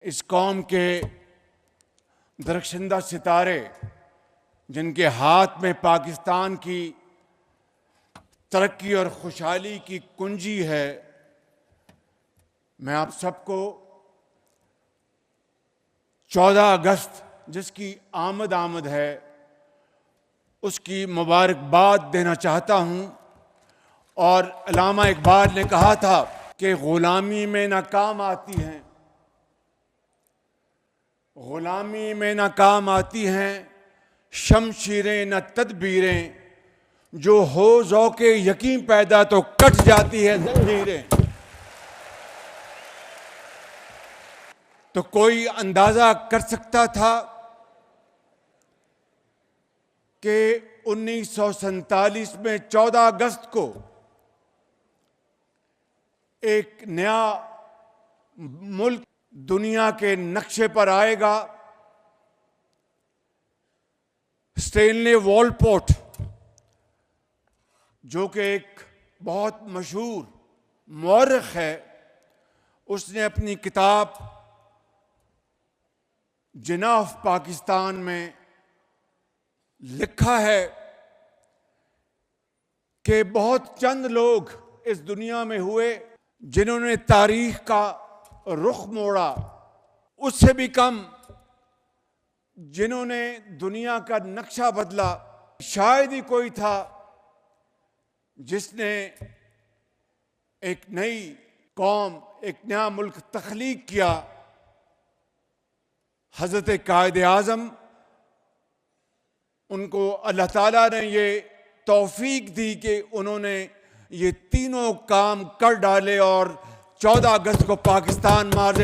इस कौम के दरख्शिंदा सितारे जिनके हाथ में पाकिस्तान की तरक्की और खुशहाली की कुंजी है, मैं आप सबको 14 अगस्त जिसकी आमद है उसकी मुबारकबाद देना चाहता हूं। और अल्लामा इकबाल ने कहा था कि गुलामी में नाकाम आती हैं, गुलामी में नाकाम आती हैं शमशीरें न तदबीरें, जो हो ज़ौक़े यकीन पैदा तो कट जाती है ज़ंजीरें। तो कोई अंदाज़ा कर सकता था कि 1947 में 14 अगस्त को एक नया मुल्क दुनिया के नक्शे पर आएगा। स्टेनले वॉलपोर्ट, जो कि एक बहुत मशहूर मौरख है, उसने अपनी किताब जिनाह ऑफ पाकिस्तान में लिखा है कि बहुत चंद लोग इस दुनिया में हुए जिन्होंने तारीख का रुख मोड़ा, उससे भी कम जिन्होंने दुनिया का नक्शा बदला। शायद ही कोई था जिसने एक नई कौम, एक नया मुल्क तख्लीक किया। हज़रत कायद आज़म, उनको अल्लाह ताला ने ये तौफीक दी कि उन्होंने ये तीनों काम कर डाले और 14 अगस्त को पाकिस्तान मार्च